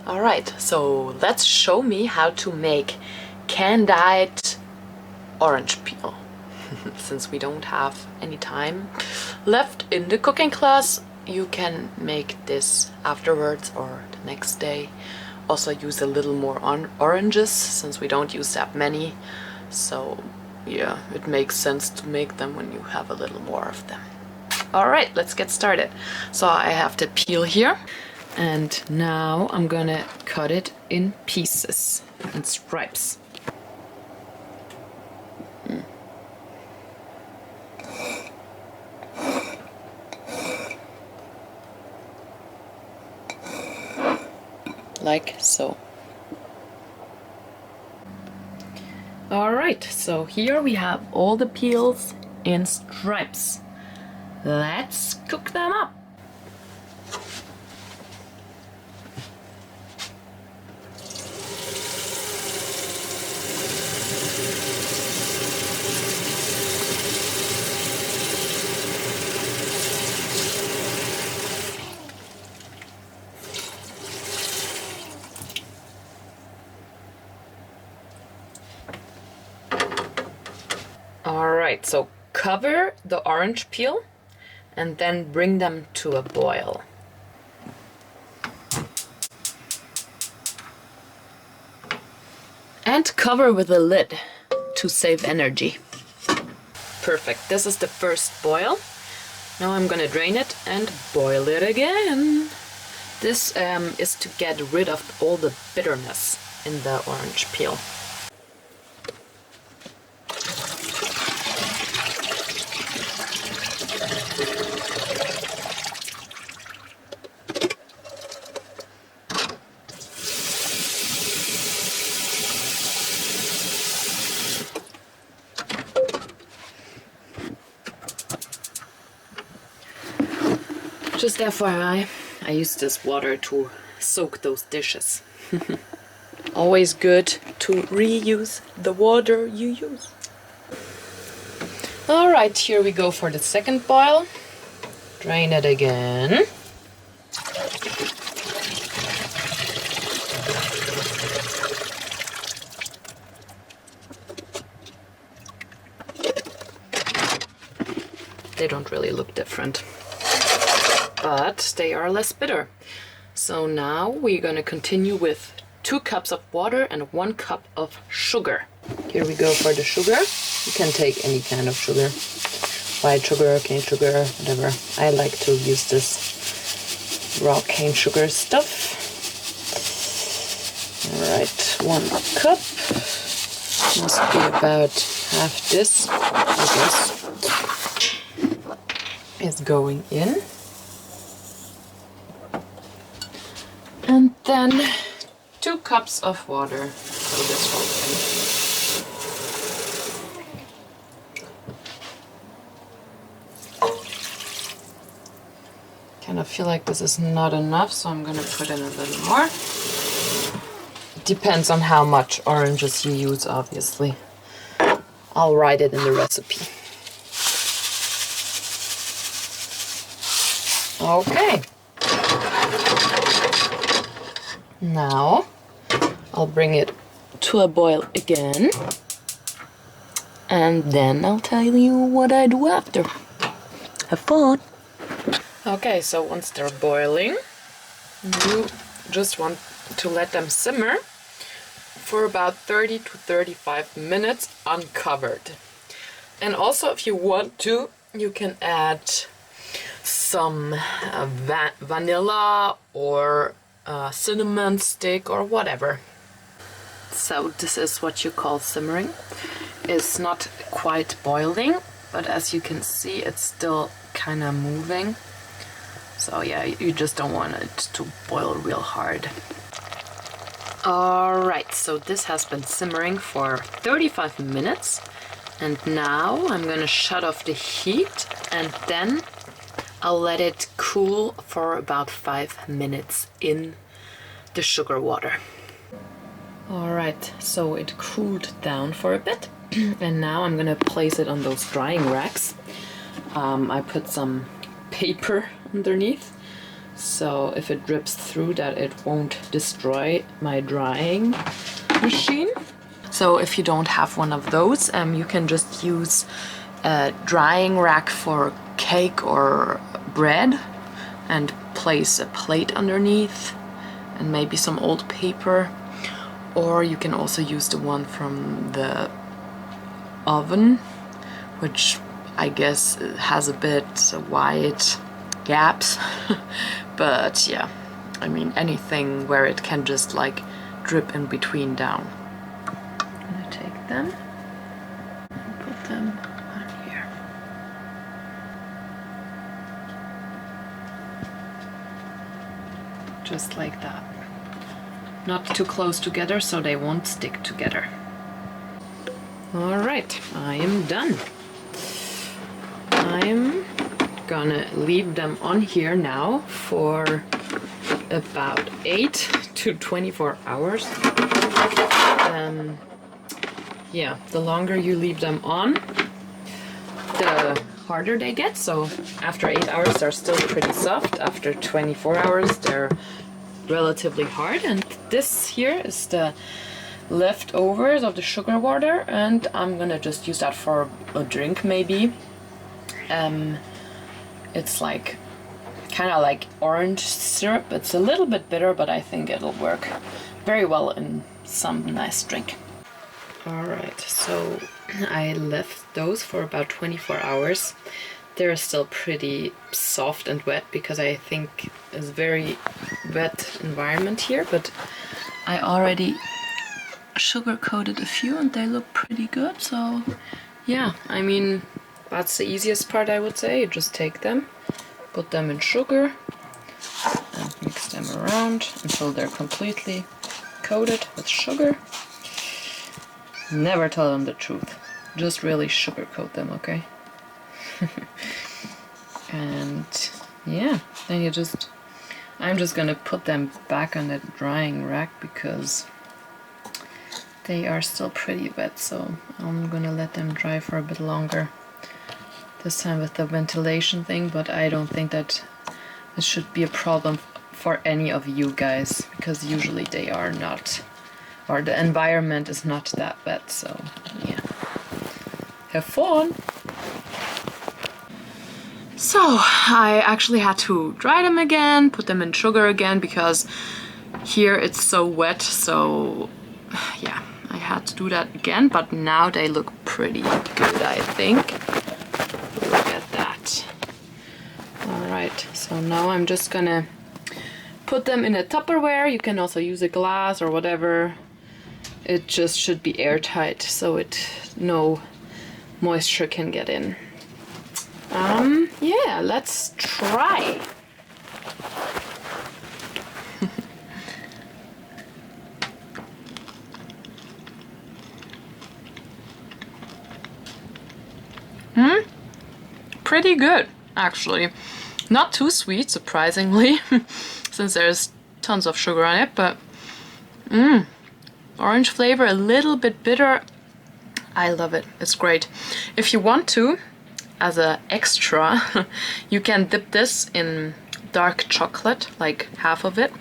Alright, so let's show me how to make candied orange peel. Since we don't have any time left in the cooking class, you can make this afterwards or the next day. Also use a little more oranges, since we don't use that many. So yeah, it makes sense to make them when you have a little more of them. Alright, let's get started. So I have the peel here. And now I'm gonna cut it in pieces, in stripes. Like so. Alright, so here we have all the peels in stripes. Let's cook them up. Alright, so cover the orange peel and then bring them to a boil. And cover with a lid to save energy. Perfect, this is the first boil. Now I'm gonna drain it and boil it again. This is to get rid of all the bitterness in the orange peel. Just FYI, I use this water to soak those dishes. Always good to reuse the water you use. Alright, here we go for the second boil. Drain it again. They don't really look different, but they are less bitter. So now we're gonna continue with 2 cups of water and 1 cup of sugar. Here we go for the sugar. You can take any kind of sugar. White sugar, cane sugar, whatever. I like to use this raw cane sugar stuff. Alright, 1 cup. Must be about half this, I guess, is going in. And then 2 cups of water for this whole thing. Kind of feel like this is not enough, so I'm gonna put in a little more. It depends on how much oranges you use, obviously. I'll write it in the recipe. Okay. Now I'll bring it to a boil again, and then I'll tell you what I do after. Have fun! Okay, so once they're boiling, you just want to let them simmer for about 30 to 35 minutes uncovered. And also, if you want to, you can add some vanilla or cinnamon stick or whatever. So this is what you call simmering. It's not quite boiling, but as you can see, it's still kind of moving. So yeah, you just don't want it to boil real hard. Alright, so this has been simmering for 35 minutes, and now I'm gonna shut off the heat, and then I'll let it cool for about 5 minutes in the sugar water. Alright, so it cooled down for a bit, and now I'm gonna place it on those drying racks. I put some paper underneath so if it drips through that it won't destroy my drying machine. So if you don't have one of those, you can just use a drying rack for cake or bread and place a plate underneath and maybe some old paper. Or you can also use the one from the oven, which I guess has a bit wide gaps. But yeah, I mean anything where it can just like drip in between down. I'm gonna take them and put them on here. Just like that. Not too close together so they won't stick together. Alright, I am done. I'm gonna leave them on here now for about 8 to 24 hours. Yeah, the longer you leave them on, the harder they get. So after 8 hours they're still pretty soft. After 24 hours they're relatively hard. And this here is the leftovers of the sugar water, and I'm gonna just use that for a drink maybe. It's like kind of like orange syrup. It's a little bit bitter, but I think it'll work very well in some nice drink. Alright, so I left those for about 24 hours. They're still pretty soft and wet because I think it's very wet environment here, but I already sugar coated a few and they look pretty good. So yeah, I mean that's the easiest part, I would say. You just take them, put them in sugar and mix them around until they're completely coated with sugar. Never tell them the truth, just really sugarcoat them, okay? And yeah, then I'm just gonna put them back on the drying rack because they are still pretty wet, so I'm gonna let them dry for a bit longer. This time with the ventilation thing, but I don't think that this should be a problem for any of you guys, because usually they are not, or the environment is not that wet, so yeah. Have fun! So I actually had to dry them again, put them in sugar again, because here it's so wet, so yeah, I had to do that again, but now they look pretty good, I think. Look at that. Alright, so now I'm just gonna put them in a Tupperware. You can also use a glass or whatever. It just should be airtight so no moisture can get in. Yeah, let's try. Pretty good, actually. Not too sweet, surprisingly, since there's tons of sugar on it, but orange flavor, a little bit bitter. I love it, it's great. If you want to, as an extra, you can dip this in dark chocolate, like half of it.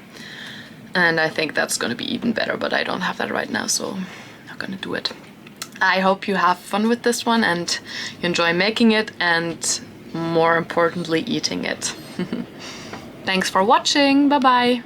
And I think that's gonna be even better, but I don't have that right now, so I'm not gonna do it. I hope you have fun with this one and you enjoy making it and more importantly eating it. Thanks for watching, bye bye!